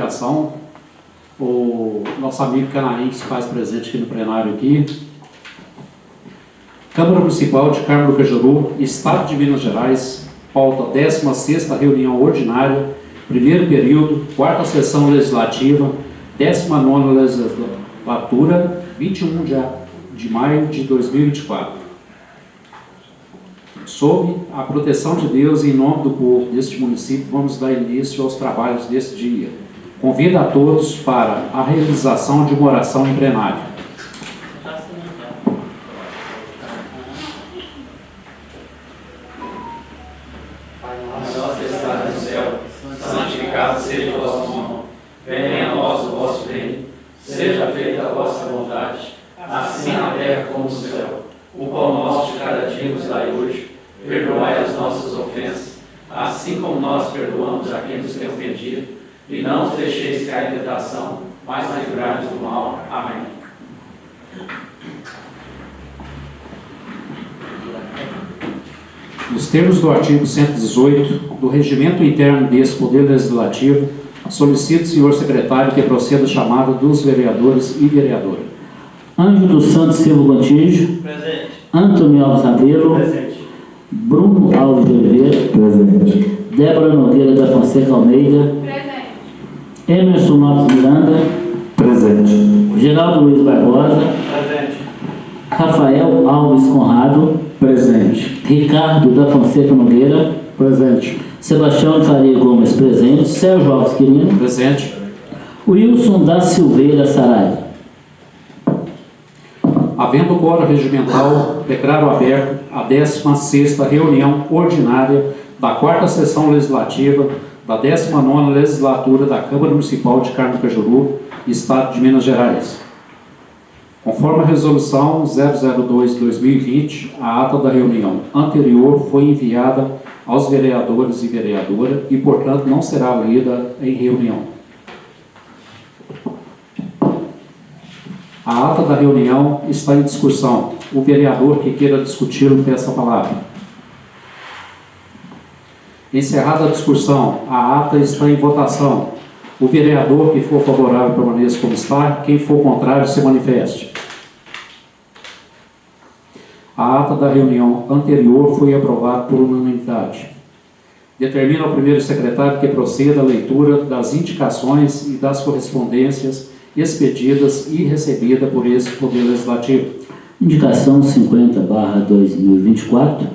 comunicação, o nosso amigo Canarim, que se faz presente aqui no plenário aqui. Câmara Municipal de Carmo do Cajuru, Estado de Minas Gerais, pauta 16ª reunião ordinária, primeiro período, 4ª sessão legislativa, 19ª legislatura, 21 de maio de 2024. Sob a proteção de Deus e em nome do povo deste município, vamos dar início aos trabalhos deste dia. Convido a todos para a realização de uma oração em plenário. Santificado seja o vosso nome, venha a nós o vosso reino, seja feita a vossa vontade, assim na terra como no céu. O pão nosso de cada dia nos dai hoje, perdoai as nossas ofensas, assim como nós perdoamos a quem nos tem ofendido, e não nos deixeis cair em tentação, mas livrai-nos do mal. Amém. Nos termos do artigo 118 do Regimento Interno desse Poder Legislativo, solicito, senhor secretário, que proceda a chamada dos vereadores e vereadora. Ângelo dos Santos Silva Gontijo. Presente. Antônio Alves Rabelo. Presente. Bruno Alves de Oliveira. Presente. Débora Nogueira da Fonseca Almeida. Presente. Emerson Lopes Miranda. Presente. Geraldo Luiz Barbosa. Presente. Rafael Alves Conrado. Presente. Ricardo da Fonseca Nogueira. Presente. Sebastião de Faria Gomes. Presente. Sérgio Alves Quirino. Presente. Wilson da Silveira Saraiva. Havendo quórum regimental, declaro aberto a 16ª reunião ordinária da 4ª sessão legislativa da 19ª legislatura da Câmara Municipal de Carmo do Cajuru, Estado de Minas Gerais. Conforme a resolução 002/2020, a ata da reunião anterior foi enviada aos vereadores e vereadora e, portanto, não será lida em reunião. A ata da reunião está em discussão. O vereador que queira discuti-lo, peça a palavra. Encerrada a discussão, a ata está em votação. O vereador que for favorável permaneça como está, quem for contrário se manifeste. A ata da reunião anterior foi aprovada por unanimidade. Determina ao primeiro secretário que proceda à leitura das indicações e das correspondências expedidas e recebida por esse Poder Legislativo. Indicação 50/2024,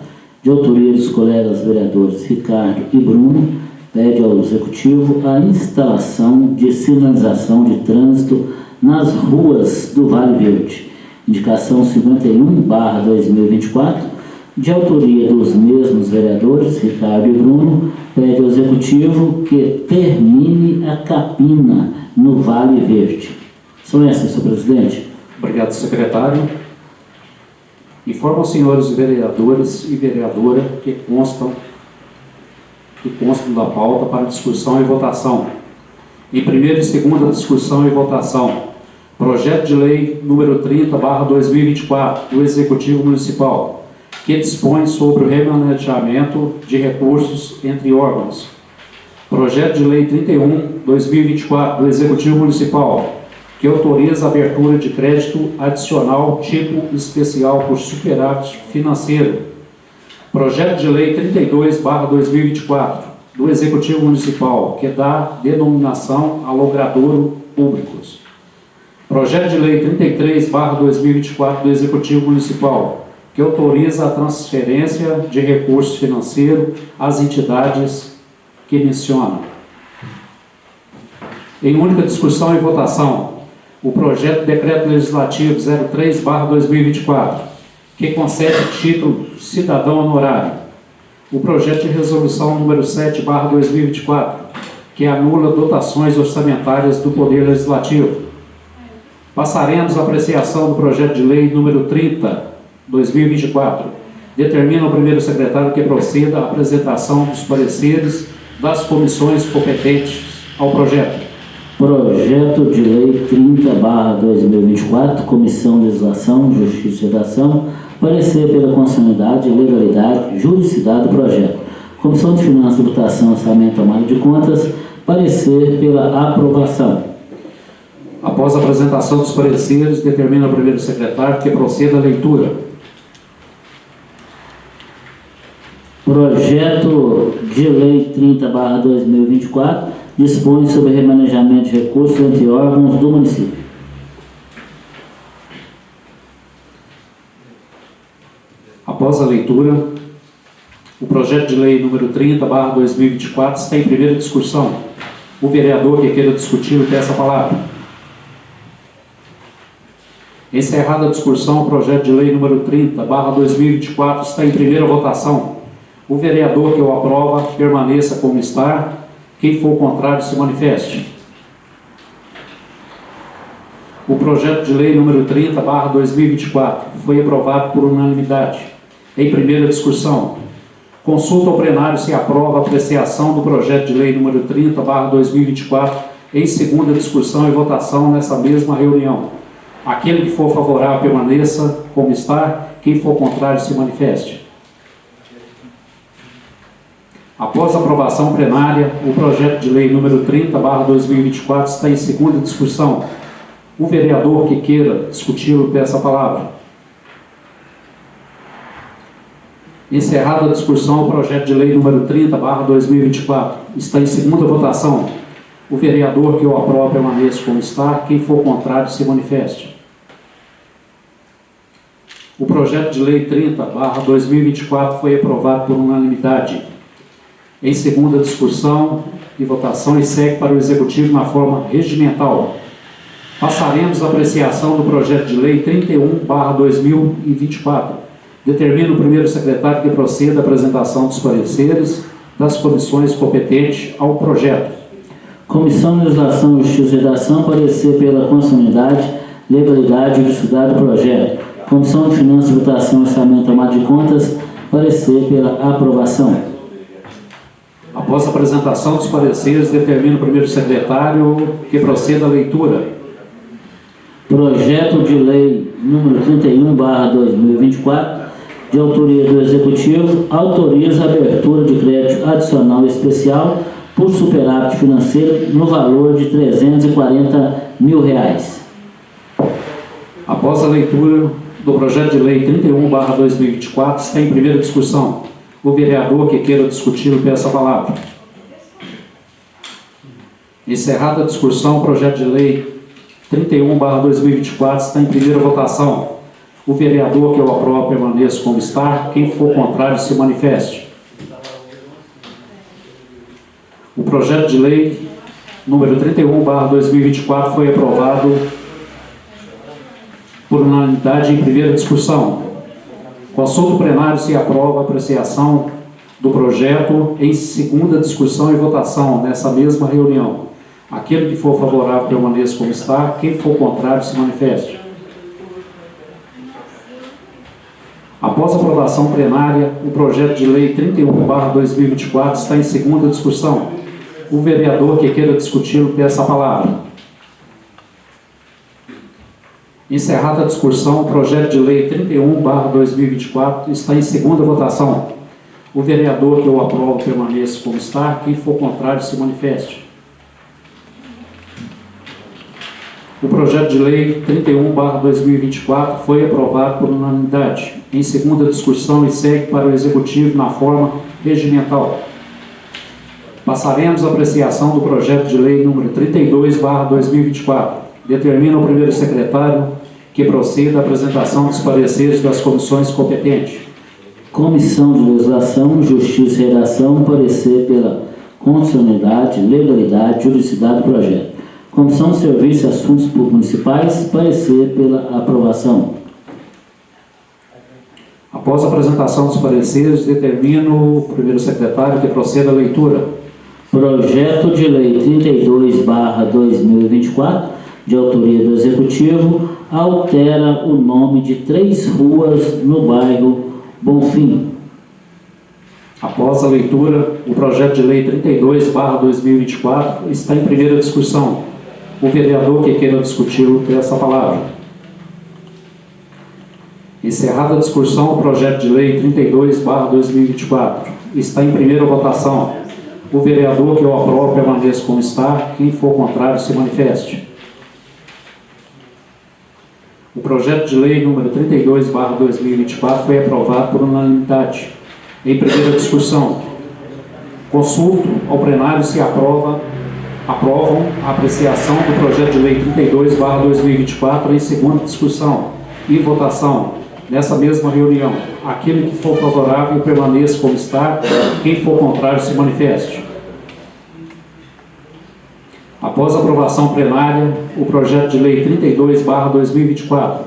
de autoria dos colegas vereadores Ricardo e Bruno, pede ao Executivo a instalação de sinalização de trânsito nas ruas do Vale Verde. Indicação 51/2024, de autoria dos mesmos vereadores Ricardo e Bruno, pede ao Executivo que termine a capina no Vale Verde. São essas, senhor presidente. Obrigado, secretário. Informo aos senhores vereadores e vereadora que constam da pauta para discussão e votação. Em primeira e segunda discussão e votação, projeto de lei número 30/2024 do Executivo Municipal, que dispõe sobre o remanejamento de recursos entre órgãos. Projeto de lei 31/2024 do Executivo Municipal, que autoriza a abertura de crédito adicional tipo especial por superávit financeiro. Projeto de lei 32/2024 do Executivo Municipal, que dá denominação a logradouro públicos. Projeto de lei 33/2024 do Executivo Municipal, que autoriza a transferência de recursos financeiros às entidades que menciona. Em única discussão e votação, o projeto de decreto legislativo 03/2024, que concede título cidadão honorário. O projeto de resolução número 7/2024, que anula dotações orçamentárias do Poder Legislativo. Passaremos à apreciação do projeto de lei número 30/2024. Determina o primeiro secretário que proceda à apresentação dos pareceres das comissões competentes ao projeto. Projeto de lei 30/2024, Comissão de Legislação, Justiça e Redação, parecer pela constitucionalidade, legalidade, juridicidade do projeto. Comissão de Finanças, Tributação, Orçamento e Tomada de Contas, Parecer pela aprovação. Após a apresentação dos pareceres, determina o primeiro secretário que proceda à leitura. Projeto de Lei 30/2024 dispõe sobre remanejamento de recursos entre órgãos do município. Após a leitura, o projeto de lei número 30/2024 está em primeira discussão. O vereador que queira discutir, peça a palavra. Encerrada a discussão, o projeto de lei número 30/2024 está em primeira votação. O vereador que o aprova, permaneça como está. Quem for contrário, se manifeste. O projeto de lei número 30/2024 foi aprovado por unanimidade. Em primeira discussão, consulta ao plenário se aprova a apreciação do projeto de lei número 30/2024 em segunda discussão e votação nessa mesma reunião. Aquele que for favorável permaneça como está. Quem for contrário, se manifeste. Após a aprovação plenária, o projeto de lei número 30/2024 está em segunda discussão. O vereador que queira discuti-lo, peça a palavra. Encerrada a discussão, o projeto de lei número 30/2024 está em segunda votação. O vereador que o aprova permaneça como está. Quem for contrário, se manifeste. O projeto de lei 30/2024 foi aprovado por unanimidade. Em segunda discussão e votação, e segue para o Executivo na forma regimental. Passaremos à apreciação do projeto de lei 31/2024. Determina o primeiro secretário que proceda à apresentação dos pareceres das comissões competentes ao projeto. Comissão de Legislação, Justiça e Redação, parecer pela constitucionalidade, legalidade e juridicidade do projeto. Comissão de Finanças, Votação, Orçamento e Tomada de Contas, parecer pela aprovação. Após a apresentação dos pareceres, determina o primeiro secretário que proceda à leitura. Projeto de Lei número 31/2024, de autoria do Executivo, autoriza a abertura de crédito adicional especial por superávit financeiro no valor de R$340 mil. Após a leitura do projeto de lei 31/2024, está em primeira discussão. O vereador que queira discuti-lo, peça a palavra. Encerrada a discussão, o projeto de lei 31/2024 está em primeira votação. O vereador que o aprova permaneça como está. Quem for contrário, se manifeste. O projeto de lei número 31/2024 foi aprovado por unanimidade em primeira discussão. Consulta o plenário se aprova a apreciação do projeto em segunda discussão e votação nessa mesma reunião. Aquele que for favorável permaneça como está. Quem for contrário, se manifeste. Após a aprovação plenária, o projeto de lei 31/2024 está em segunda discussão. O vereador que queira discuti-lo, peça a palavra. Encerrada a discussão, o projeto de lei 31/2024 está em segunda votação. O vereador que o aprova permaneça como está. Quem for contrário, se manifeste. O projeto de lei 31/2024 foi aprovado por unanimidade. Em segunda discussão, e segue para o Executivo na forma regimental. Passaremos à apreciação do projeto de lei número 32/2024. Determina o primeiro secretário que proceda à apresentação dos pareceres das comissões competentes. Comissão de Legislação, Justiça e Redação, parecer pela constitucionalidade, legalidade e juridicidade do projeto. Comissão de Serviços e Assuntos Públicos Municipais, parecer pela aprovação. Após a apresentação dos pareceres, determino o primeiro secretário que proceda à leitura. Projeto de Lei 32/2024, de autoria do Executivo, altera o nome de 3 ruas no bairro Bonfim. Após a leitura, o projeto de lei 32/2024 está em primeira discussão. O vereador que queira discuti-lo, peça a palavra. Encerrada a discussão, o projeto de lei 32/2024 está em primeira votação. O vereador que o aprova permaneça como está. Quem for contrário, se manifeste. O projeto de lei número 32/2024 foi aprovado por unanimidade. Em primeira discussão, consulto ao plenário se aprovam a apreciação do projeto de lei 32/2024 em segunda discussão e votação nessa mesma reunião. Aquele que for favorável permaneça como está. Quem for contrário, se manifeste. Após a aprovação plenária, o projeto de lei 32/2024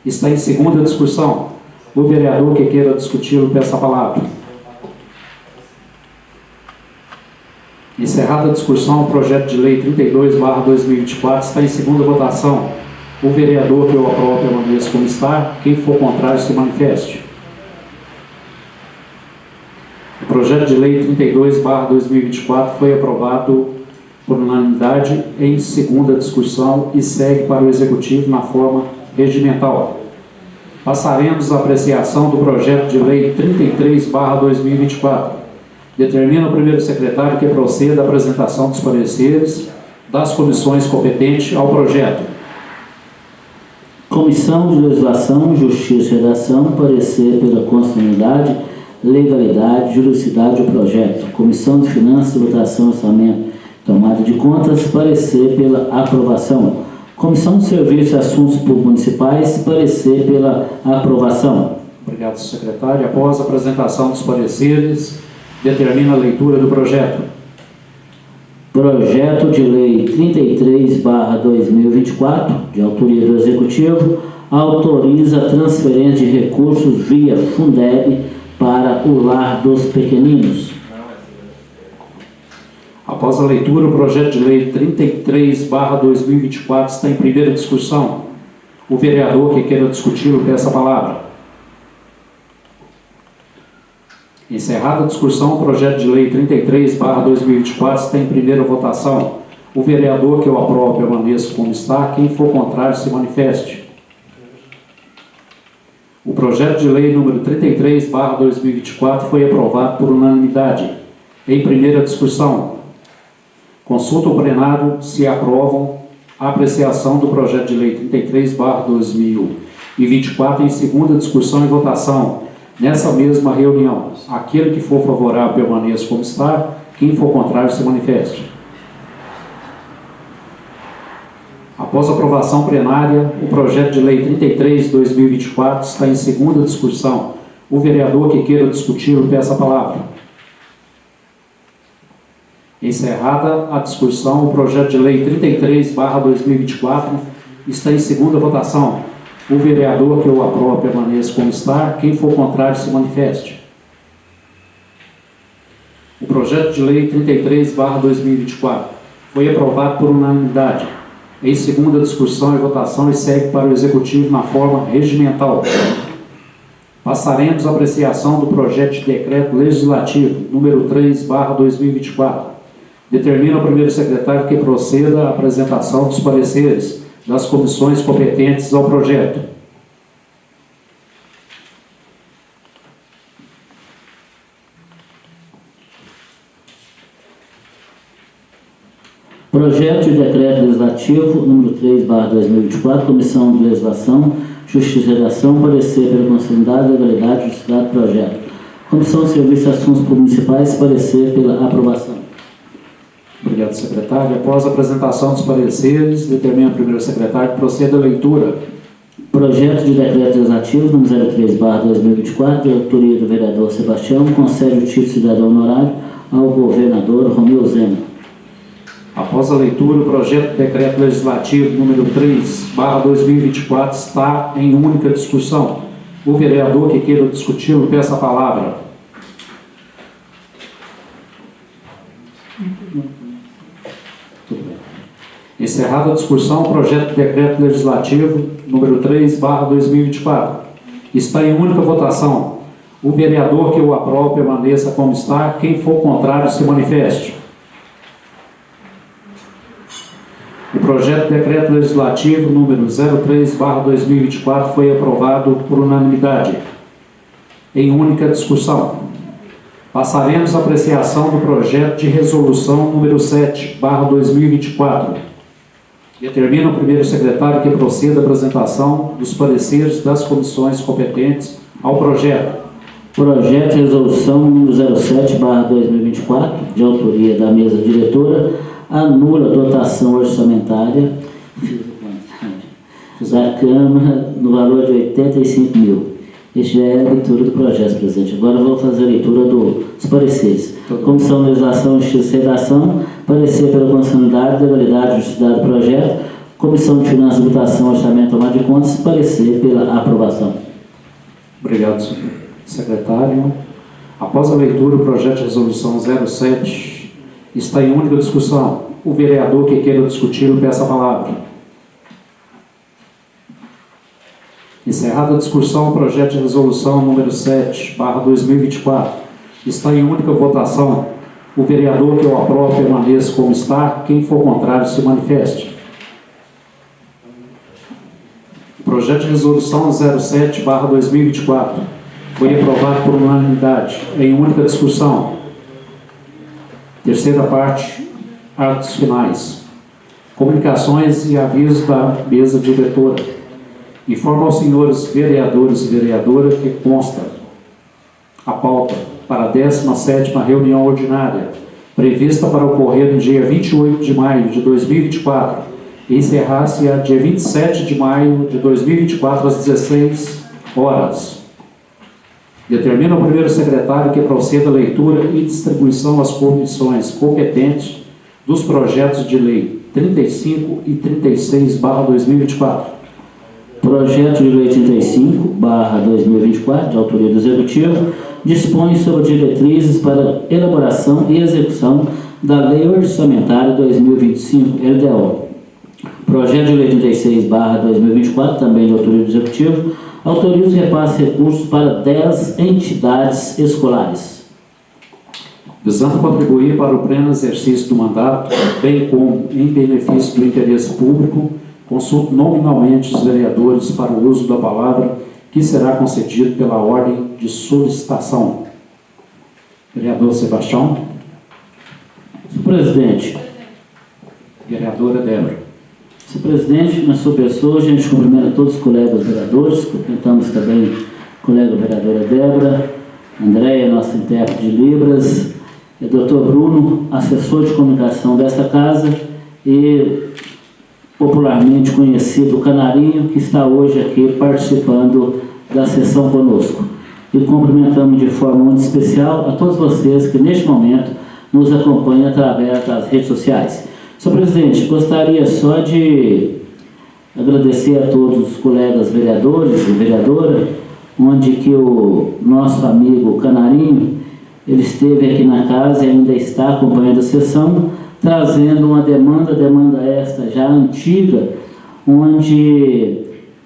está em segunda discussão. O vereador que queira discuti-lo, peça a palavra. Encerrada a discussão, o projeto de lei 32/2024 está em segunda votação. O vereador que o aprova permaneça como está. Quem for contrário, se manifeste. O projeto de lei 32/2024 foi aprovado por unanimidade em segunda discussão e segue para o Executivo na forma regimental. Passaremos à apreciação do projeto de lei 33/2024. Determina o primeiro secretário que proceda à apresentação dos pareceres das comissões competentes ao projeto. Comissão de Legislação, Justiça e Redação, parecer pela constitucionalidade, legalidade e juridicidade do projeto. Comissão de Finanças, Votação, Orçamento, Tomada de Contas, parecer pela aprovação. Comissão de Serviços e Assuntos Públicos Municipais, parecer pela aprovação. Obrigado, secretário. Após a apresentação dos pareceres, determina a leitura do projeto. Projeto de Lei 33/2024, de autoria do Executivo, autoriza a transferência de recursos via Fundeb para o Lar dos Pequeninos. Após a leitura, o projeto de lei 33/2024 está em primeira discussão. O vereador que queira discuti-lo, peça a palavra. Encerrada a discussão, o projeto de lei 33/2024 está em primeira votação. O vereador que o aprova permaneça como está. Quem for contrário, se manifeste. O projeto de lei número 33/2024 foi aprovado por unanimidade. Em primeira discussão, consulta o plenário se aprovam a apreciação do projeto de lei 33/2024 em segunda discussão e votação nessa mesma reunião. Aquele que for favorável permaneça como está. Quem for contrário, se manifeste. Após a aprovação plenária, o projeto de lei 33/2024 está em segunda discussão. O vereador que queira discuti-lo, peça a palavra. Encerrada a discussão, o projeto de lei 33/2024 está em segunda votação. O vereador que o aprova permaneça como está. Quem for contrário, se manifeste. O projeto de lei 33/2024 foi aprovado por unanimidade. Em segunda discussão e votação e segue para o Executivo na forma regimental. Passaremos à apreciação do projeto de decreto legislativo número 3/2024. Determina o primeiro secretário que proceda à apresentação dos pareceres das comissões competentes ao projeto. Projeto de decreto legislativo número 3/2024, Comissão de Legislação, Justiça e Redação, parecer pela constitucionalidade, legalidade e juridicidade do projeto. Comissão de Serviços e Assuntos Públicos Municipais, parecer pela aprovação. Obrigado, secretário. Após a apresentação dos pareceres, determina o primeiro secretário que proceda à leitura. Projeto de decreto legislativo número 03/2024, de autoria do vereador Sebastião, concede o título de cidadão honorário ao governador Romeu Zema. Após a leitura, o projeto de decreto legislativo número 3/2024 está em única discussão. O vereador que queira discuti-lo, peça a palavra. Encerrada a discussão, o projeto de decreto legislativo número 3/2024 está em única votação. O vereador que o aprova permaneça como está. Quem for contrário, se manifeste. O projeto de decreto legislativo número 03/2024 foi aprovado por unanimidade. Em única discussão. Passaremos à apreciação do projeto de resolução número 7/2024. Determina o primeiro secretário que proceda à apresentação dos pareceres das comissões competentes ao projeto. Projeto de resolução número 07/2024, de autoria da mesa diretora, anula a dotação orçamentária da Câmara no valor de 85 mil. Este já é a leitura do projeto, presidente. Agora vou fazer a leitura dos pareceres. Comissão de Legislação, Justiça e Redação, parecer pela constitucionalidade, legalidade e justiça do projeto. Comissão de Finanças, Votação, Orçamento e Tomada de Contas, parecer pela aprovação. Obrigado, senhor secretário. Após a leitura, o projeto de resolução 07 está em única discussão. O vereador que queira discuti-lo, peça a palavra. Encerrada a discussão, o projeto de resolução número 7/2024 está em única votação. O vereador que o aprova permaneça como está. Quem for contrário, se manifeste. O projeto de resolução 07/2024 foi aprovado por unanimidade, em única discussão. Terceira parte, atos finais. Comunicações e avisos da mesa diretora. Informa aos senhores vereadores e vereadora que consta a pauta para a 17ª reunião ordinária, prevista para ocorrer no dia 28 de maio de 2024 e encerrar-se a dia 27 de maio de 2024 às 16 horas. Determina o primeiro secretário que proceda a leitura e distribuição às comissões competentes dos projetos de lei 35 e 36/2024. Projeto de Lei 35/2024, de autoria do Executivo, dispõe sobre diretrizes para elaboração e execução da Lei Orçamentária 2025, LDO. Projeto de Lei 36/2024, também de autoria do Executivo, autoriza o repasse de recursos para 10 entidades escolares. Visando contribuir para o pleno exercício do mandato, bem como em benefício do interesse público, consulto nominalmente os vereadores para o uso da palavra, que será concedido pela ordem de solicitação. Vereador Sebastião. Senhor presidente. Vereadora Débora. Senhor presidente, na sua pessoa, a gente cumprimenta todos os colegas vereadores, cumprimentamos também a colega vereadora Débora, Andréia, nossa intérprete de Libras, Dr. Bruno, assessor de comunicação desta casa, e popularmente conhecido Canarinho, que está hoje aqui participando da sessão conosco. E cumprimentamos de forma muito especial a todos vocês que neste momento nos acompanham através das redes sociais. Senhor presidente, gostaria só de agradecer a todos os colegas vereadores e vereadora, onde que o nosso amigo Canarinho, ele esteve aqui na casa e ainda está acompanhando a sessão, trazendo uma demanda esta já antiga, onde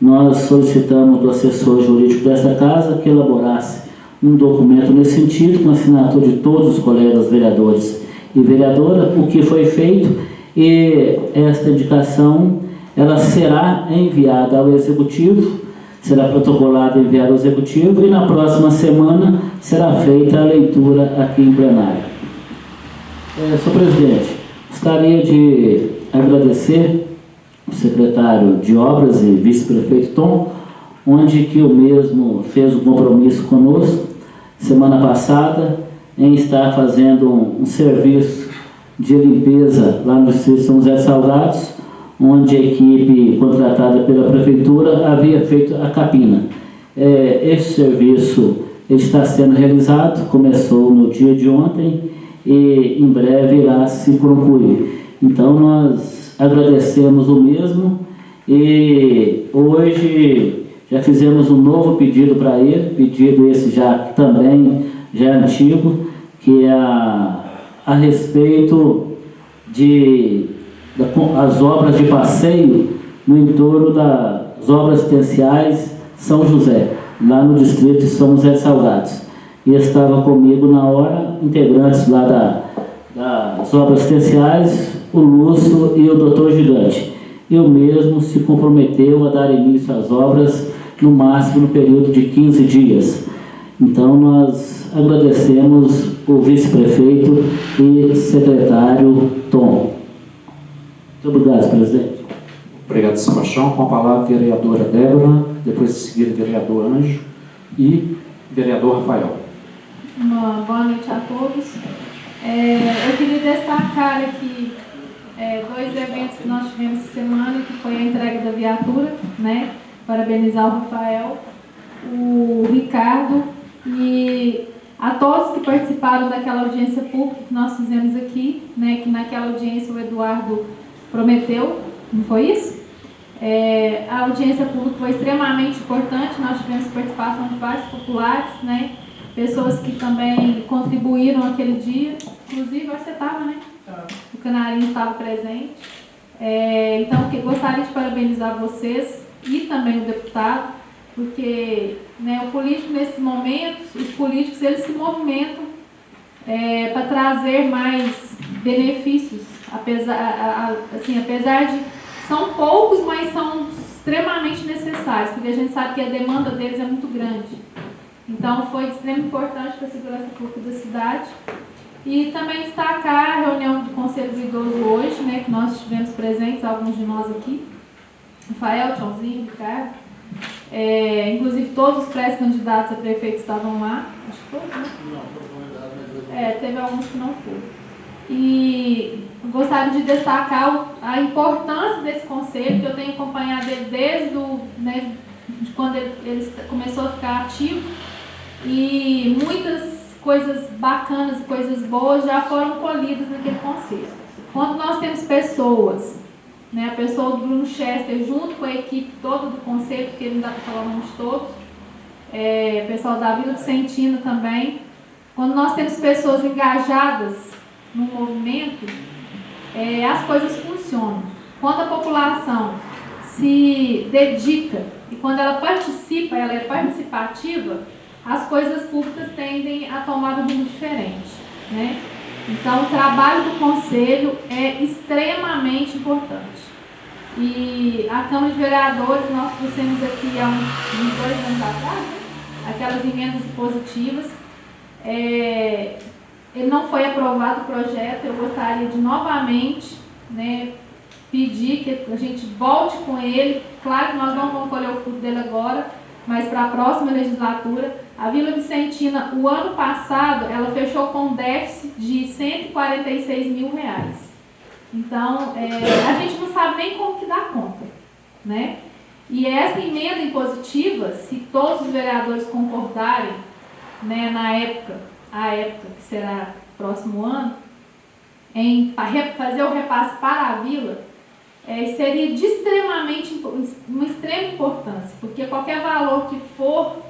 nós solicitamos do assessor jurídico desta casa que elaborasse um documento nesse sentido, com a assinatura de todos os colegas vereadores e vereadora, o que foi feito, e esta indicação ela será enviada ao Executivo, será protocolada e enviada ao Executivo, e na próxima semana será feita a leitura aqui em plenário. Senhor presidente, gostaria de agradecer o secretário de Obras e vice-prefeito Tom, onde que o mesmo fez um compromisso conosco, semana passada, em estar fazendo um serviço de limpeza lá no distrito de São José de Salgados, onde a equipe contratada pela prefeitura havia feito a capina. Esse serviço está sendo realizado, começou no dia de ontem e em breve irá se concluir. Então nós agradecemos o mesmo e hoje já fizemos um novo pedido para ele, pedido esse já antigo, que é a respeito das obras de passeio no entorno das obras assistenciais São José, lá no distrito de São José de Salgados. E estava comigo na hora integrantes lá das obras assistenciais, o Lúcio e o Dr. Gigante. E o mesmo se comprometeu a dar início às obras no máximo no período de 15 dias. Então nós Nós agradecemos o vice-prefeito e secretário Tom. Muito obrigado, presidente. Obrigado, Sebastião. Com a palavra, a vereadora Débora, depois de seguir, vereador Anjo e vereador Rafael. Uma boa noite a todos. Eu queria destacar aqui dois eventos que nós tivemos essa semana, que foi a entrega da viatura, né? Parabenizar o Rafael, o Ricardo e a todos que participaram daquela audiência pública que nós fizemos aqui, né? Que naquela audiência o Eduardo prometeu, não foi isso? A audiência pública foi extremamente importante, nós tivemos participação de vários populares, né? Pessoas que também contribuíram aquele dia, inclusive você estava, né? O Canarinho estava presente. Então, gostaria de parabenizar vocês e também o deputado, porque, né, o político, nesses momentos, os políticos, eles se movimentam para trazer mais benefícios, apesar de são poucos, mas são extremamente necessários, porque a gente sabe que a demanda deles é muito grande. Então, foi de extrema importância para a segurança pública da cidade. E também destacar a reunião do Conselho do Idoso hoje, né, que nós estivemos presentes, alguns de nós aqui. Rafael, Tchãozinho, Ricardo. Inclusive, todos os pré-candidatos a prefeito estavam lá. Acho que todos, né? Não, teve alguns que não foram. E gostaria de destacar a importância desse conselho, que eu tenho acompanhado ele desde de quando ele começou a ficar ativo. E muitas coisas bacanas e coisas boas já foram colhidas naquele conselho. Quando nós temos pessoas, né, a pessoa do Bruno Chester, junto com a equipe toda do conselho, porque não dá para falar o nome de todos, o pessoal da Vila Vicentina também, quando nós temos pessoas engajadas no movimento, as coisas funcionam. Quando a população se dedica e quando ela participa, ela é participativa, as coisas públicas tendem a tomar um rumo diferente, né? Então, o trabalho do Conselho é extremamente importante. E a Câmara de Vereadores, nós trouxemos aqui há uns 2 anos atrás, né? Aquelas emendas positivas. Ele não foi aprovado o projeto, eu gostaria de novamente, né, pedir que a gente volte com ele. Claro que nós não vamos colher o fruto dele agora, mas para a próxima legislatura. A Vila Vicentina, o ano passado, ela fechou com um déficit de R$146 mil. Então, a gente não sabe nem como que dá conta, né? E essa emenda impositiva, se todos os vereadores concordarem, né, a época que será próximo ano, em fazer o repasse para a Vila, seria de uma extrema importância, porque qualquer valor que for,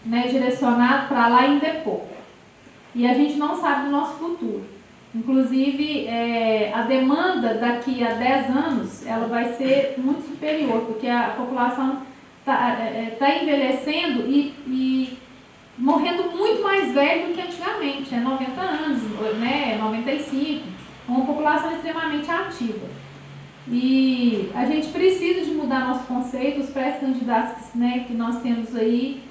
né, direcionado para lá ainda é pouco. E a gente não sabe do nosso futuro. Inclusive, a demanda daqui a 10 anos, ela vai ser muito superior, porque a população está envelhecendo e morrendo muito mais velho do que antigamente, 90 anos, né, 95, uma população extremamente ativa. E a gente precisa de mudar nosso conceito, os pré-candidatos, né, que nós temos aí,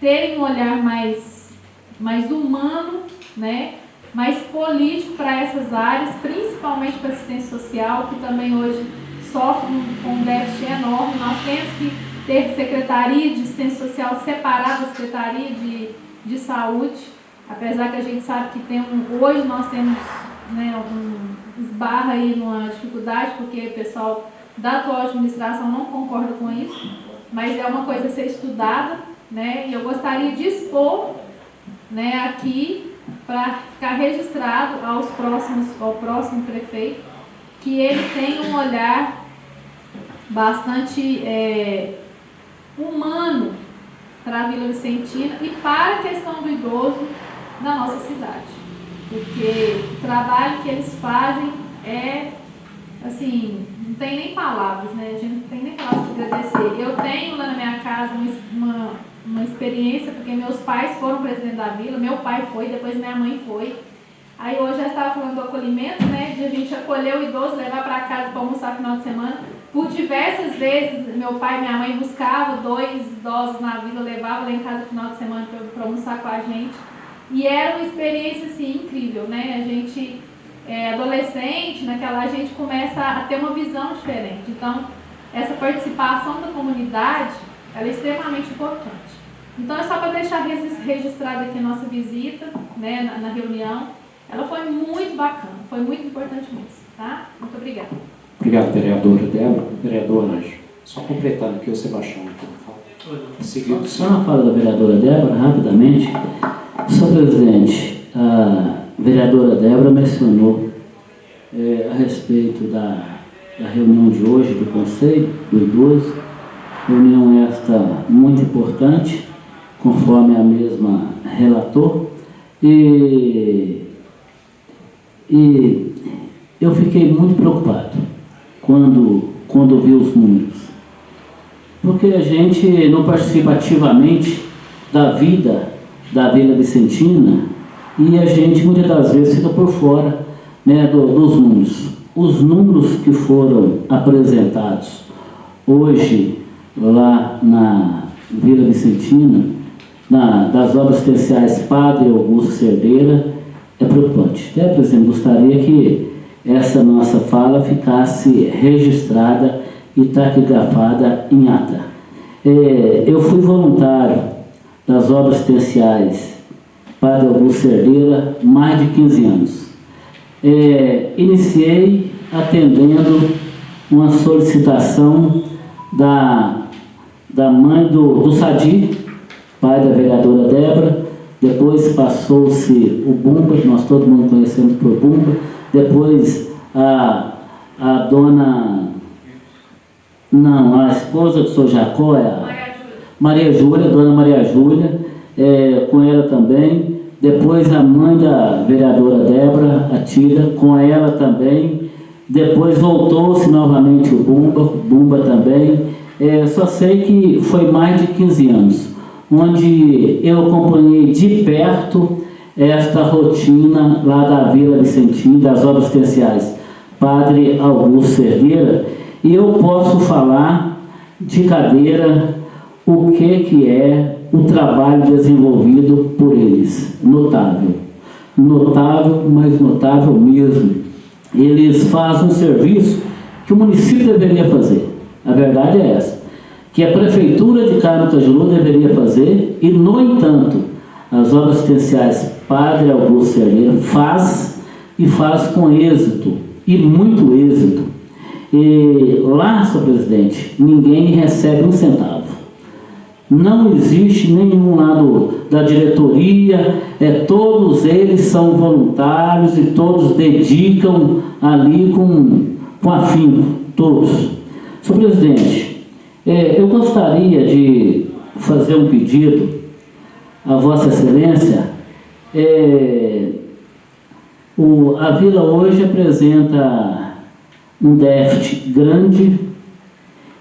terem um olhar mais humano, né, mais político para essas áreas, principalmente para a assistência social, que também hoje sofre com um déficit enorme. Nós temos que ter secretaria de assistência social separada da secretaria de saúde, apesar que a gente sabe que hoje nós temos, né, esbarra aí numa dificuldade, porque o pessoal da atual administração não concorda com isso, mas é uma coisa a ser estudada, né, e eu gostaria de expor, né, aqui, para ficar registrado ao próximo prefeito, que ele tem um olhar bastante humano para a Vila Vicentina e para a questão do idoso da nossa cidade. Porque o trabalho que eles fazem assim, não tem nem palavras, né? A gente não tem nem palavras para agradecer. Eu tenho lá na minha casa uma experiência, porque meus pais foram presidente da Vila, meu pai foi, depois minha mãe foi. Aí hoje já estava falando do acolhimento, né? De a gente acolher o idoso, levar para casa para almoçar no final de semana. Por diversas vezes, meu pai e minha mãe buscavam 2 idosos na vila, levavam lá em casa no final de semana para almoçar com a gente. E era uma experiência, assim, incrível, né? A gente, adolescente, a gente começa a ter uma visão diferente. Então, essa participação da comunidade, ela é extremamente importante. Então, é só para deixar registrada aqui a nossa visita, né, na reunião. Ela foi muito bacana, foi muito importante mesmo, tá? Muito obrigada. Obrigado, vereadora Débora. Vereador Anjo, só completando aqui o Sebastião. Seguido, Só uma fala da vereadora Débora, rapidamente. Senhor presidente, a vereadora Débora mencionou a respeito da reunião de hoje do Conselho do Idoso, reunião esta muito importante, conforme a mesma relatou, e eu fiquei muito preocupado quando vi os números, porque a gente não participa ativamente da vida da Vila Vicentina e a gente muitas das vezes fica por fora, né, dos números. Os números que foram apresentados hoje lá na Vila Vicentina, das obras assistenciais Padre Augusto Cerdeira, é preocupante. Até, presidente, gostaria que essa nossa fala ficasse registrada e taquigrafada em ata. Eu fui voluntário das obras assistenciais Padre Augusto Cerdeira mais de 15 anos. Iniciei atendendo uma solicitação da mãe do Sadi, pai da vereadora Débora. Depois passou-se o Bumba, que nós todo mundo conhecemos por Bumba. Depois a esposa do Sr. Jacó é a Maria Júlia, dona Maria Júlia, com ela também. Depois a mãe da vereadora Débora, a Tida, com ela também. Depois voltou-se novamente o Bumba também. Só sei que foi mais de 15 anos, onde eu acompanhei de perto esta rotina lá da Vila Vicentina, das obras assistenciais Padre Augusto Cerdeira, e eu posso falar de cadeira o que é o trabalho desenvolvido por eles. Notável, mas notável mesmo. Eles fazem um serviço que o município deveria fazer. A verdade é essa, que a Prefeitura de Carmo Cajuru deveria fazer, e, no entanto, as obras assistenciais Padre Augusto Cerdeira faz com êxito, e muito êxito. E lá, senhor presidente, ninguém recebe um centavo. Não existe nenhum lado da diretoria, todos eles são voluntários e todos dedicam ali com afinco, todos. Senhor presidente, eu gostaria de fazer um pedido a Vossa Excelência. A Vila hoje apresenta um déficit grande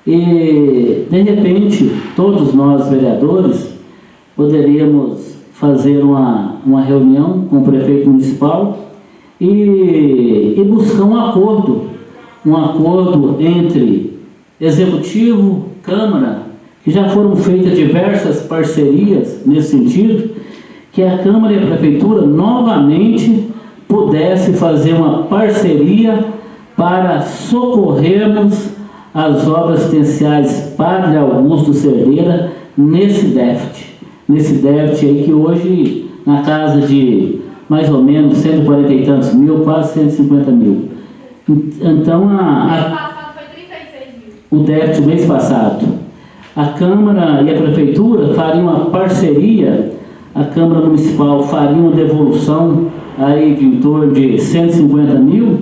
e, de repente, todos nós, vereadores, poderíamos fazer uma reunião com o prefeito municipal e buscar um acordo entre Executivo, Câmara, que já foram feitas diversas parcerias nesse sentido, que a Câmara e a Prefeitura novamente pudesse fazer uma parceria para socorrermos as obras assistenciais Padre Augusto Cerdeira nesse déficit aí que hoje na casa de mais ou menos 140 e tantos mil, quase 150 mil. Então Passado foi 36 mil. o déficit mês passado. A Câmara e a Prefeitura fariam uma parceria, a Câmara Municipal faria uma devolução aí de em torno de 150 mil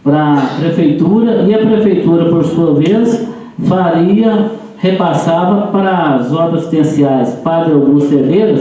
para a Prefeitura, e a Prefeitura, por sua vez, repassava para as obras assistenciais Padre Augusto Cerdeira,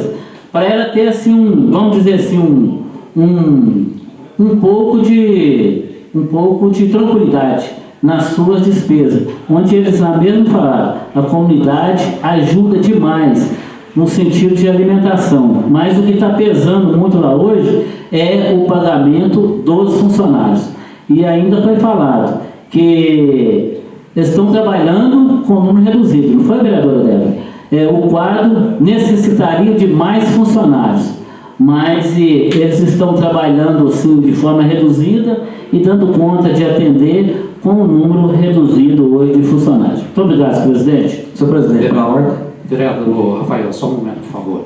para ela ter assim vamos dizer assim, um pouco de tranquilidade nas suas despesas, onde eles na mesma falaram, a comunidade ajuda demais no sentido de alimentação, mas o que está pesando muito lá hoje é o pagamento dos funcionários. E ainda foi falado que eles estão trabalhando com número reduzido, não foi, vereadora Débora? O quadro necessitaria de mais funcionários, mas eles estão trabalhando assim, de forma reduzida e dando conta de atender com um número reduzido hoje de funcionários. Muito obrigado, senhor presidente. Senhor presidente, pela ordem. Vereador Rafael, só um momento, por favor.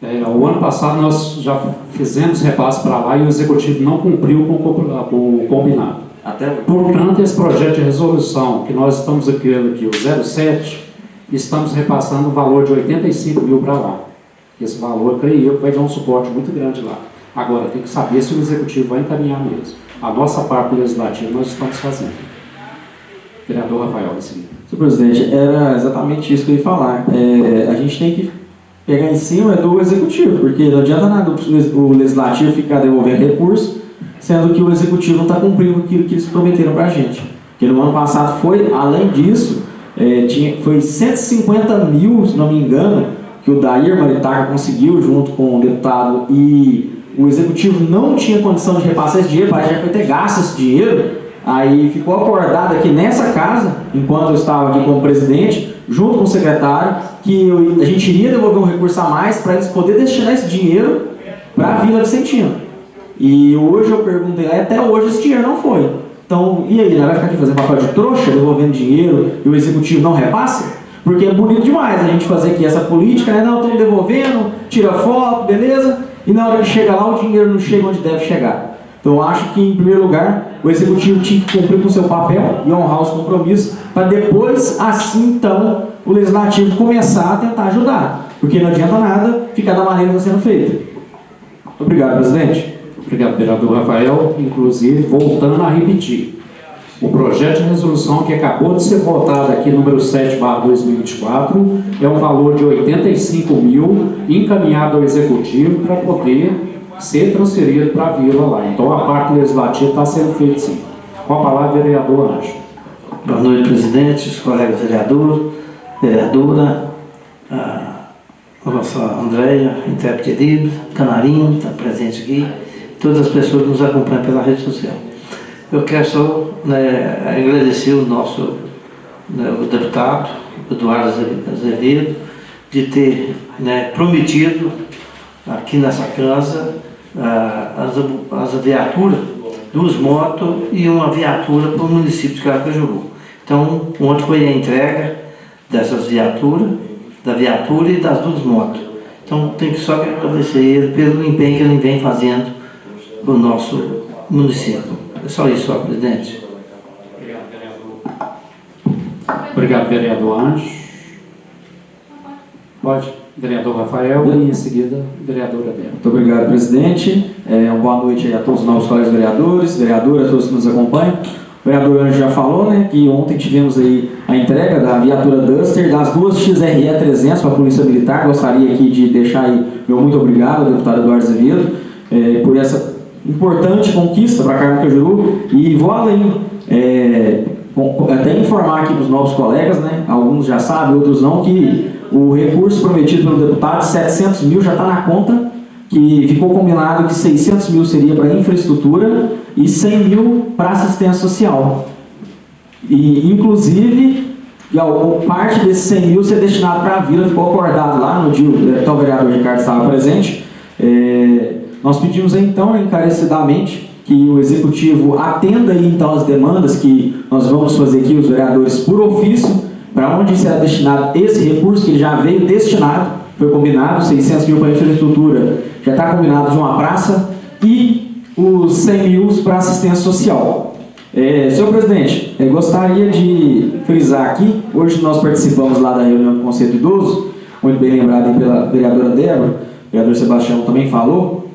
O ano passado nós já fizemos repasse para lá e o Executivo não cumpriu com o combinado. Portanto, esse projeto de resolução que nós estamos aqui o 07, estamos repassando o valor de 85 mil para lá. Esse valor, creio eu, vai dar um suporte muito grande lá. Agora, tem que saber se o Executivo vai encaminhar mesmo. A nossa parte legislativa nós estamos fazendo. Vereador Rafael, em seguida. Senhor presidente, era exatamente isso que eu ia falar. A gente tem que pegar em cima do Executivo, porque não adianta nada o Legislativo ficar devolvendo recurso, sendo que o Executivo não está cumprindo aquilo que eles prometeram para a gente. Porque no ano passado foi, além disso, foi 150 mil, se não me engano, que o Dair Maritaca conseguiu junto com o deputado, e o Executivo não tinha condição de repassar esse dinheiro, parece que já foi ter gasto esse dinheiro. Aí ficou acordado aqui nessa casa, enquanto eu estava aqui como presidente, junto com o secretário, que a gente iria devolver um recurso a mais para eles poderem destinar esse dinheiro para a Vila Vicentino. E hoje eu perguntei, até hoje esse dinheiro não foi. Então, e aí, nós vamos ficar aqui fazendo papel de trouxa, devolvendo dinheiro e o Executivo não repassa? Porque é bonito demais a gente fazer aqui essa política, né? Não, estamos devolvendo, tira foto, beleza? E na hora que chega lá, o dinheiro não chega onde deve chegar. Então, eu acho que, em primeiro lugar, o Executivo tinha que cumprir com o seu papel e honrar os compromissos, para depois, assim, então, o Legislativo começar a tentar ajudar. Porque não adianta nada ficar da maneira que está sendo feita. Obrigado, presidente. Obrigado, vereador Rafael. Inclusive, voltando a repetir, o projeto de resolução que acabou de ser votado aqui, número 7/2024, é um valor de 85 mil encaminhado ao Executivo para poder ser transferido para a Vila lá. Então, a parte legislativa está sendo feita sim. Com a palavra, vereador Anjo. Boa noite, presidente, os colegas vereadores, vereadora, a nossa Andréia, intérprete livre, Canarinho, está presente aqui, todas as pessoas que nos acompanham pela rede social. Eu quero só agradecer o nosso o deputado, Eduardo Azevedo, de ter prometido aqui nessa casa as viaturas, 2 motos e uma viatura para o município de Caracajuru. Então, ontem foi a entrega dessas viaturas, da viatura e das 2 motos. Então, tem que só agradecer ele pelo empenho que ele vem fazendo para o nosso município. É só isso, senhor presidente. Obrigado, vereador. Obrigado, vereador Anjo. Pode. Vereador Rafael e em seguida, vereadora Débora. Muito obrigado, presidente. Uma boa noite aí a todos os novos colegas vereadores, vereadoras, todos que nos acompanham. O vereador Anjo já falou, né, que ontem tivemos aí a entrega da viatura Duster, das 2 XRE 300 para a Polícia Militar. Gostaria aqui de deixar aí meu muito obrigado ao deputado Eduardo Azevedo por essa importante conquista para Caracajuru. E vou além, até informar aqui para os novos colegas, né, alguns já sabem, outros não, que o recurso prometido pelo deputado, 700 mil, já está na conta, que ficou combinado que 600 mil seria para infraestrutura e 100 mil para assistência social. E, inclusive, parte desses 100 mil ser destinado para a Vila, ficou acordado lá no dia, então o vereador Ricardo estava presente. Nós pedimos então, encarecidamente, que o Executivo atenda aí, então, as demandas que nós vamos fazer aqui, os vereadores, por ofício, para onde será destinado esse recurso, que já veio destinado, foi combinado, 600 mil para infraestrutura, já está combinado de uma praça, e os 100 mil para assistência social. Senhor presidente, gostaria de frisar aqui, hoje nós participamos lá da reunião do Conselho Idoso, muito bem lembrado aí pela vereadora Débora, o vereador Sebastião também falou,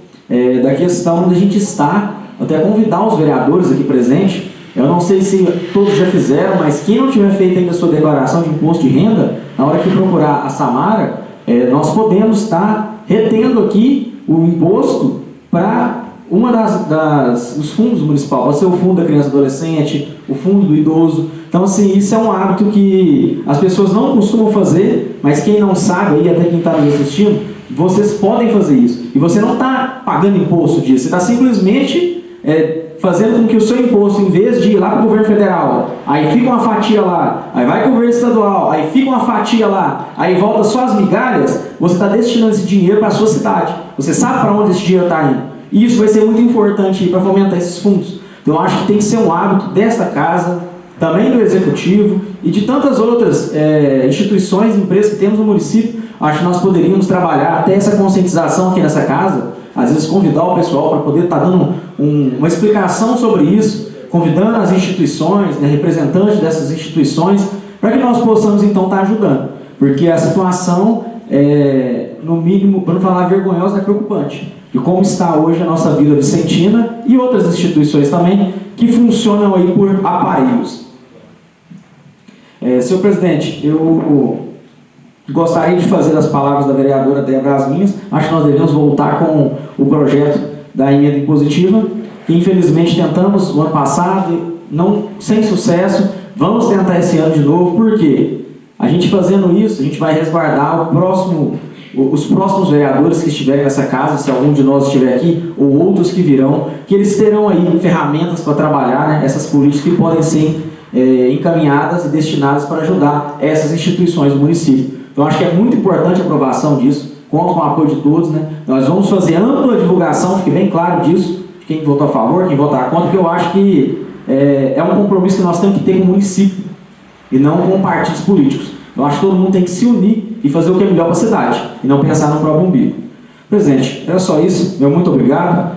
da questão onde a gente está, até convidar os vereadores aqui presentes. Eu não sei se todos já fizeram, mas quem não tiver feito ainda a sua declaração de imposto de renda, na hora que procurar a Samara, nós podemos estar retendo aqui o imposto para os fundos municipais, pode ser o fundo da criança e adolescente, o fundo do idoso. Então, assim, isso é um hábito que as pessoas não costumam fazer, mas quem não sabe, aí, até quem está nos assistindo, vocês podem fazer isso. E você não está pagando imposto disso, você está simplesmente fazendo com que o seu imposto, em vez de ir lá para o governo federal, aí fica uma fatia lá, aí vai para o governo estadual, aí fica uma fatia lá, aí volta só as migalhas, você está destinando esse dinheiro para a sua cidade. Você sabe para onde esse dinheiro está indo. E isso vai ser muito importante para fomentar esses fundos. Então, eu acho que tem que ser um hábito desta casa, também do Executivo e de tantas outras instituições e empresas que temos no município. Acho que nós poderíamos trabalhar até essa conscientização aqui nessa casa, às vezes convidar o pessoal para poder estar dando uma explicação sobre isso, convidando as instituições, né, representantes dessas instituições, para que nós possamos então estar ajudando. Porque a situação, no mínimo, para não falar vergonhosa, é preocupante. E como está hoje a nossa Vila Vicentina e outras instituições também, que funcionam aí por aparelhos. Senhor presidente, eu gostaria de fazer as palavras da vereadora Débora as minhas. Acho que nós devemos voltar com o projeto da emenda impositiva, que infelizmente tentamos no ano passado, sem sucesso. Vamos tentar esse ano de novo, porque a gente fazendo isso, a gente vai resguardar os próximos vereadores que estiverem nessa casa, se algum de nós estiver aqui, ou outros que virão, que eles terão aí ferramentas para trabalhar, né, essas políticas que podem ser encaminhadas e destinadas para ajudar essas instituições do município. Então, acho que é muito importante a aprovação disso, conto com o apoio de todos, né? Nós vamos fazer ampla divulgação, fique bem claro disso, de quem votou a favor, quem votar contra, porque eu acho que é um compromisso que nós temos que ter com o município, e não com partidos políticos. Eu acho que todo mundo tem que se unir e fazer o que é melhor para a cidade, e não pensar no próprio umbigo. Presidente, era só isso. Meu muito obrigado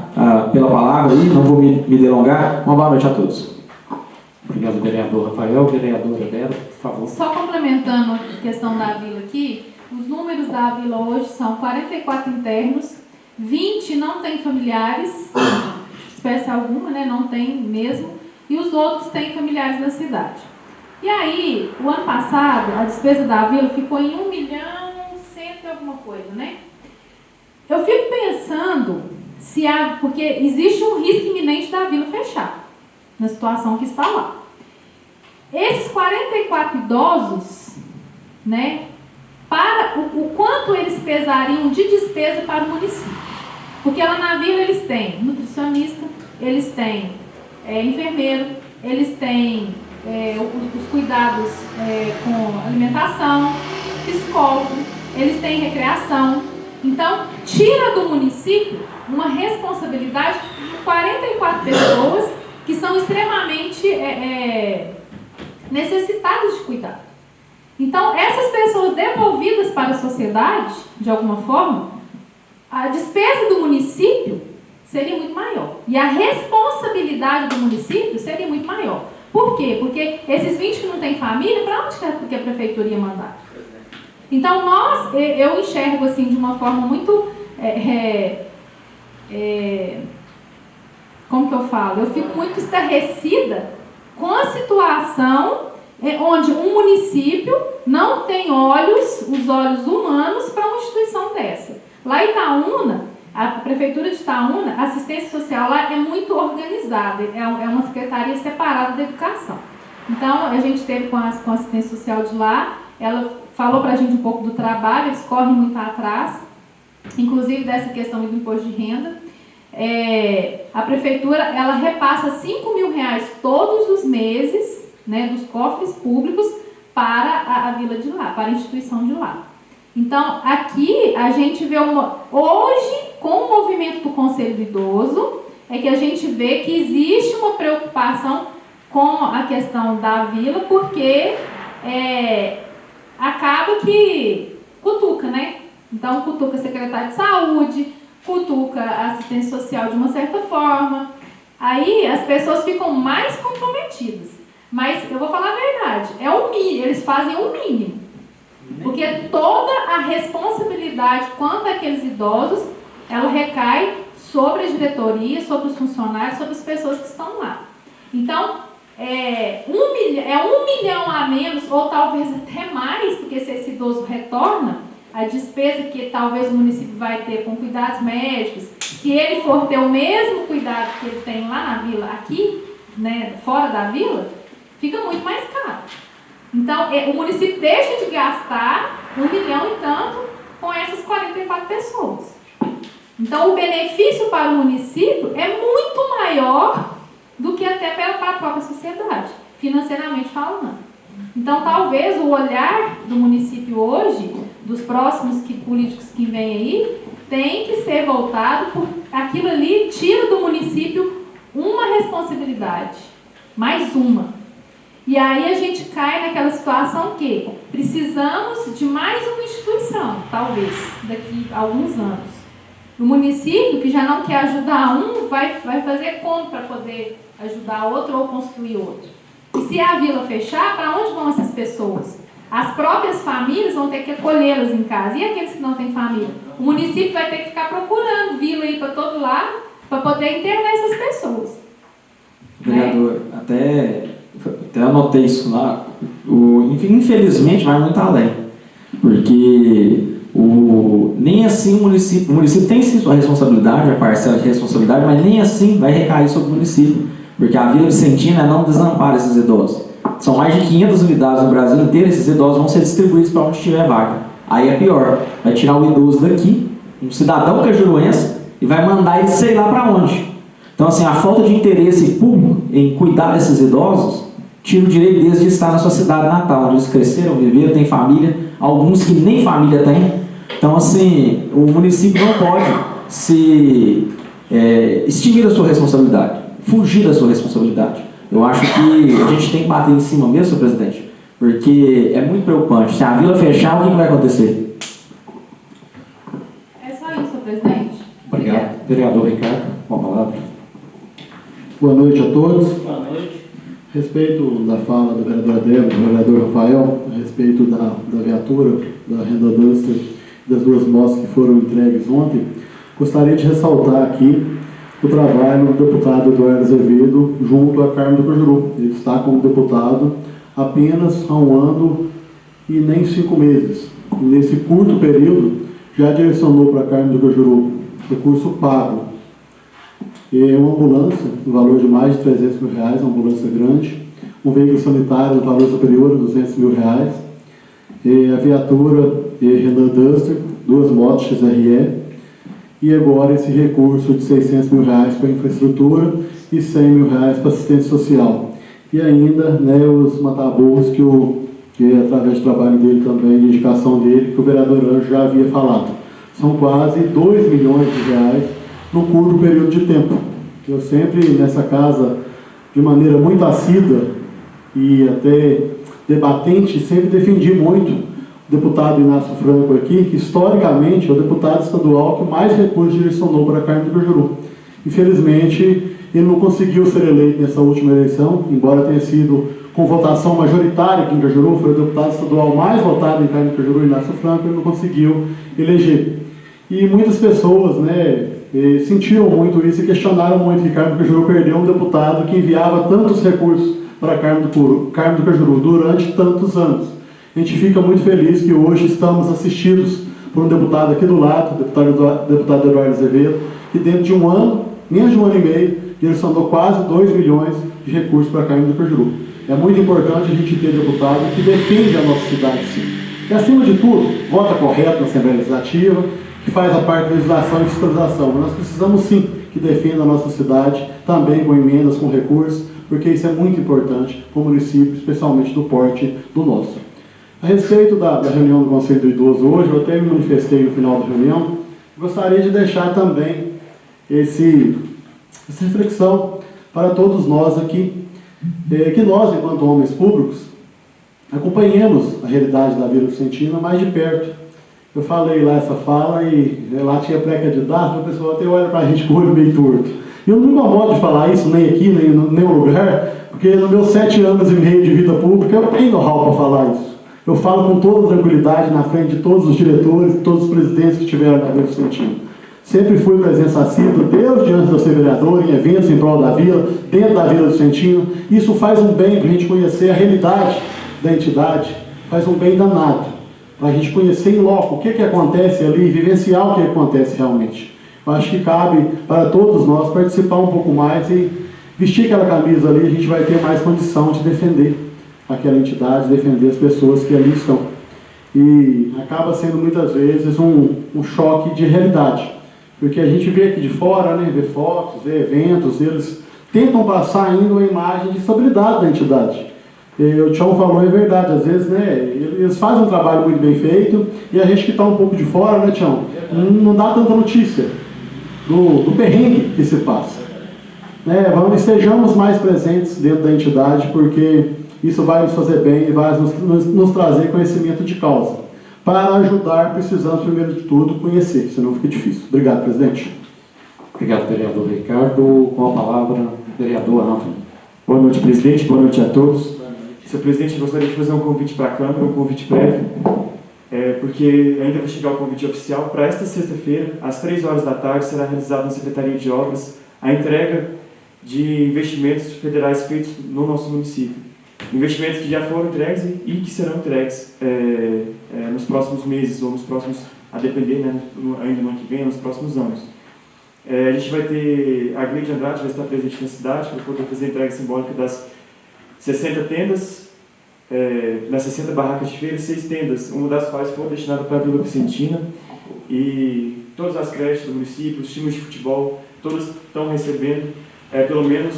pela palavra aí, não vou me delongar. Uma boa noite a todos. Obrigado, vereador Rafael. Vereadora Débora, por favor. Só complementando a questão da vila aqui, os números da vila hoje são 44 internos, 20 não têm familiares, espécie alguma, né? Não tem mesmo, e os outros têm familiares na cidade. E aí, o ano passado, a despesa da vila ficou em 1.100.000 e alguma coisa, né? Eu fico pensando porque existe um risco iminente da vila fechar, na situação que está lá. Esses 44 idosos, né, para o quanto eles pesariam de despesa para o município? Porque lá na vila eles têm nutricionista, eles têm enfermeiro, eles têm os cuidados com alimentação, psicólogo, eles têm recreação. Então, tira do município uma responsabilidade de 44 pessoas que são extremamente necessitadas de cuidado. Então, essas pessoas devolvidas para a sociedade, de alguma forma, a despesa do município seria muito maior. E a responsabilidade do município seria muito maior. Por quê? Porque esses 20 que não têm família, para onde que a prefeitura ia mandar? Então, eu enxergo assim de uma forma muito... como que eu falo? Eu fico muito estarrecida com a situação onde um município não tem os olhos humanos para uma instituição dessa. Lá em Itaúna, a prefeitura de Itaúna, a assistência social lá é muito organizada, é uma secretaria separada da educação. Então, a gente teve com a assistência social de lá, ela falou para a gente um pouco do trabalho, eles correm muito atrás, inclusive dessa questão do imposto de renda. A prefeitura, ela repassa R$5.000 todos os meses, né, dos cofres públicos para a vila de lá, para a instituição de lá. Então, aqui a gente vê hoje, com o movimento do Conselho do Idoso, é que a gente vê que existe uma preocupação com a questão da vila, porque acaba que cutuca, né? Então, cutuca a secretária de saúde, cutuca a assistência social de uma certa forma. Aí as pessoas ficam mais comprometidas. Mas eu vou falar a verdade, eles fazem o mínimo. Porque toda a responsabilidade quanto àqueles idosos, ela recai sobre a diretoria, sobre os funcionários, sobre as pessoas que estão lá. Então, 1 milhão a menos, ou talvez até mais, porque se esse idoso retorna, a despesa que talvez o município vai ter com cuidados médicos, se ele for ter o mesmo cuidado que ele tem lá na vila, aqui, né, fora da vila, fica muito mais caro. Então, o município deixa de gastar 1 milhão e tanto com essas 44 pessoas. Então, o benefício para o município é muito maior do que até para a própria sociedade, financeiramente falando. Então, talvez o olhar do município hoje, dos próximos políticos que vêm aí, tem que ser voltado por aquilo ali, tira do município uma responsabilidade, mais uma. E aí a gente cai naquela situação que precisamos de mais uma instituição, talvez, daqui a alguns anos. O município, que já não quer ajudar um, vai fazer como para poder ajudar outro ou construir outro? E se a vila fechar, para onde vão essas pessoas? As próprias famílias vão ter que acolhê-las em casa. E aqueles que não têm família? O município vai ter que ficar procurando vila aí para todo lado para poder internar essas pessoas. Vereador, até anotei isso lá. Infelizmente vai muito além. Porque nem assim o município tem sim sua responsabilidade, a parcela de responsabilidade, mas nem assim vai recair sobre o município. Porque a Vila Vicentina não desampara esses idosos. São mais de 500 unidades no Brasil inteiro, esses idosos vão ser distribuídos para onde tiver vaga. Aí é pior, vai tirar o idoso daqui, um cidadão cajuruense, e vai mandar ele sei lá para onde. Então, assim, a falta de interesse público em cuidar desses idosos tira o direito deles de estar na sua cidade natal, onde eles cresceram, viveram, têm família, alguns que nem família têm. Então, assim, o município não pode se extinguir da sua responsabilidade, fugir da sua responsabilidade. Eu acho que a gente tem que bater em cima mesmo, senhor presidente, porque é muito preocupante. Se a vila fechar, o que vai acontecer? É só isso, senhor presidente. Obrigado. Vereador Ricardo, com a palavra. Boa noite a todos. Boa noite. A respeito da fala da vereadora Débora, do vereador Rafael, a respeito da viatura, da renda Duster, das 2 motos que foram entregues ontem, gostaria de ressaltar aqui o trabalho do deputado Eduardo Azevedo junto a Carmen do Cajuru. Ele está como deputado apenas há 1 ano e nem 5 meses. E nesse curto período, já direcionou para a Carmen do Cajuru recurso pago. Uma ambulância, no valor de mais de R$300 mil, uma ambulância grande, um veículo sanitário, no valor superior a R$200 mil, a viatura Renault Duster, 2 motos XRE, e agora esse recurso de R$600 mil para infraestrutura e R$100 mil para assistência social. E ainda, né, os mataboros que através do trabalho dele também, de indicação dele, que o vereador Anjo já havia falado. São quase R$2 milhões no curto período de tempo. Eu sempre, nessa casa, de maneira muito assídua e até debatente, sempre defendi muito o deputado Inácio Franco aqui, que historicamente é o deputado estadual que mais recursos direcionou para a Carmen do Cajuru. Infelizmente, ele não conseguiu ser eleito nessa última eleição, embora tenha sido com votação majoritária aqui em Cajuru, foi o deputado estadual mais votado em Carmen do Cajuru, Inácio Franco, ele não conseguiu eleger. E muitas pessoas, né, sentiram muito isso e questionaram muito que Carmen do Cajuru perdeu um deputado que enviava tantos recursos para Carmen do Cajuru durante tantos anos. A gente fica muito feliz que hoje estamos assistidos por um deputado aqui do lado, o deputado Eduardo Azevedo, que dentro de 1 ano, menos de 1 ano e meio, direcionou quase 2 milhões de recursos para Carmen do Cajuru. É muito importante a gente ter deputado que defende a nossa cidade, sim. E, acima de tudo, vota correto na Assembleia Legislativa, que faz a parte da legislação e fiscalização. Mas nós precisamos, sim, que defenda a nossa cidade, também com emendas, com recursos, porque isso é muito importante para o município, especialmente do porte do nosso. A respeito da reunião do Conselho do Idoso hoje, eu até me manifestei no final da reunião, gostaria de deixar também essa reflexão para todos nós aqui, que nós, enquanto homens públicos, acompanhemos a realidade da Vila Vicentina mais de perto. Eu falei lá essa fala e lá tinha pré-candidato, o pessoal até olha para a gente com o olho meio torto. Eu não me incomodo de falar isso, nem aqui, nem em nenhum lugar, porque nos meus 7 anos e meio de vida pública eu tenho know-how para falar isso. Eu falo com toda tranquilidade na frente de todos os diretores, de todos os presidentes que tiveram na Vila Vicentina. Sempre fui presença assídua, desde antes de eu ser vereador, em eventos em prol da Vila, dentro da Vila Vicentina. Isso faz um bem para a gente conhecer a realidade da entidade, faz um bem danado, para a gente conhecer em loco o que acontece ali, vivenciar o que acontece realmente. Eu acho que cabe para todos nós participar um pouco mais e vestir aquela camisa ali, a gente vai ter mais condição de defender aquela entidade, defender as pessoas que ali estão. E acaba sendo muitas vezes um choque de realidade, porque a gente vê aqui de fora, né, vê fotos, vê eventos, eles tentam passar ainda uma imagem de estabilidade da entidade. E o Tião falou, é verdade, às vezes, né, eles fazem um trabalho muito bem feito e a gente que está um pouco de fora, né, Tião, não dá tanta notícia do perrengue que se passa. Estejamos mais presentes dentro da entidade, porque isso vai nos fazer bem e vai nos trazer conhecimento de causa. Para ajudar, precisamos, primeiro de tudo, conhecer, senão fica difícil. Obrigado, presidente. Obrigado, vereador Ricardo. Com a palavra, vereador Antônio. Boa noite, presidente. Boa noite a todos. Senhor presidente, gostaria de fazer um convite para a Câmara, um convite prévio, porque ainda vai chegar o convite oficial. Para esta sexta-feira, às 3 horas da tarde, será realizada na Secretaria de Obras a entrega de investimentos federais feitos no nosso município. Investimentos que já foram entregues e que serão entregues nos próximos meses, ou nos próximos, a depender, né, ainda no ano que vem, nos próximos anos. A gente vai ter, a Gleide Andrade vai estar presente na cidade para poder fazer a entrega simbólica das 60 tendas, das 60 barracas de feira, 6 tendas, uma das quais foi destinada para a Vila Vicentina, e todas as creches do município, os times de futebol, todos estão recebendo, pelo menos,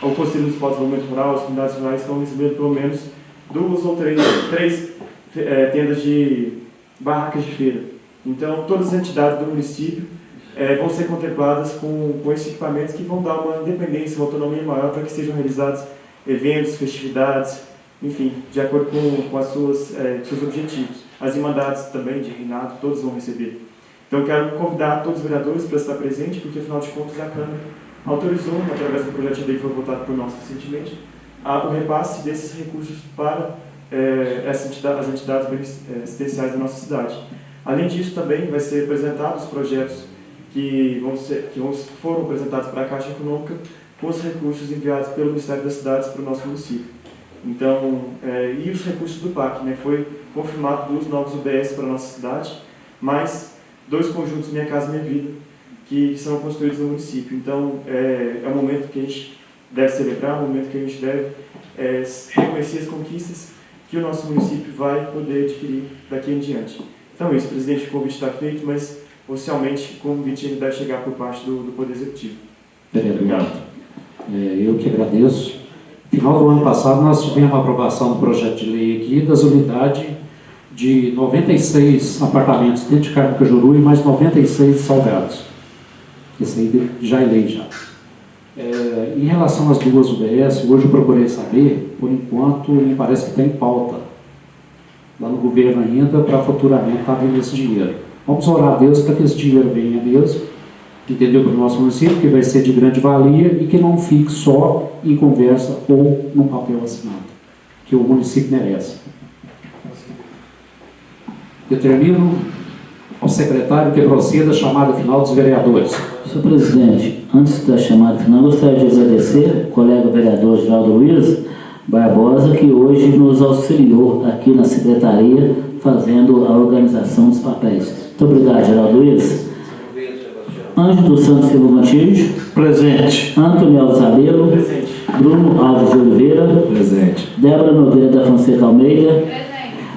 o Conselho Municipal de Desenvolvimento Rural, as comunidades rurais estão recebendo pelo menos 2 ou 3 tendas de barracas de feira. Então, todas as entidades do município vão ser contempladas com esses equipamentos que vão dar uma independência, uma autonomia maior para que sejam realizados eventos, festividades, enfim, de acordo com seus objetivos. As irmandades também de reinado, todos vão receber. Então, quero convidar todos os vereadores para estar presentes, porque, afinal de contas, a Câmara autorizou, através do projeto de lei que foi votado por nós recentemente, o repasse desses recursos para as entidades assistenciais da nossa cidade. Além disso, também vai ser apresentados os projetos que foram apresentados para a Caixa Econômica com os recursos enviados pelo Ministério das Cidades para o nosso município. Então, e os recursos do PAC, né? Foi confirmado 2 novos UBS para a nossa cidade, mais 2 conjuntos Minha Casa Minha Vida, que são construídos no município. Então, é um momento que a gente deve celebrar, um momento que a gente deve reconhecer as conquistas que o nosso município vai poder adquirir daqui em diante. Então é isso, presidente, o convite está feito, mas oficialmente o convite ainda deve chegar por parte do Poder Executivo. Obrigado. Eu que agradeço. No final do ano passado, nós tivemos a aprovação do projeto de lei aqui das unidades de 96 apartamentos dentro de Carmo Cajuru e mais 96 salgados. Esse aí já é lei já. Em relação às 2 UBS, hoje eu procurei saber, por enquanto, me parece que tem pauta lá no governo ainda para futuramente estar vendo esse dinheiro. Vamos orar a Deus para que esse dinheiro venha mesmo, entendeu, para o nosso município, que vai ser de grande valia e que não fique só em conversa ou num papel assinado, que o município merece. Eu termino ao secretário que proceda a chamada final dos vereadores. Senhor presidente, antes da chamada final, gostaria de agradecer ao colega vereador Geraldo Luiz Barbosa, que hoje nos auxiliou aqui na secretaria, fazendo a organização dos papéis. Muito obrigado, Geraldo Luiz. Ângelo dos Santos Silva Montijo. Presente. Antônio Alves Abelo. Presente. Bruno Alves de Oliveira. Presente. Débora Nogueira da Fonseca Almeida. Presente.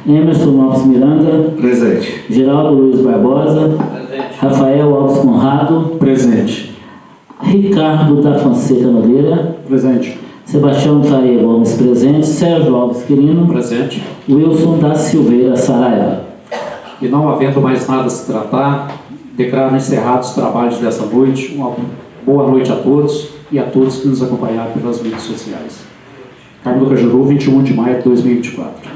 Emerson Lopes Miranda. Presente. Geraldo Luiz Barbosa. Rafael Alves Conrado. Presente. Ricardo da Fonseca Nogueira. Presente. Sebastião Tareia Gomes presente. Sérgio Alves Quirino. Presente. Wilson da Silveira Saraiva. E não havendo mais nada a se tratar, declaro encerrados os trabalhos dessa noite. Uma boa noite a todos e a todos que nos acompanharam pelas mídias sociais. Carmo do Cajuru, 21 de maio de 2024.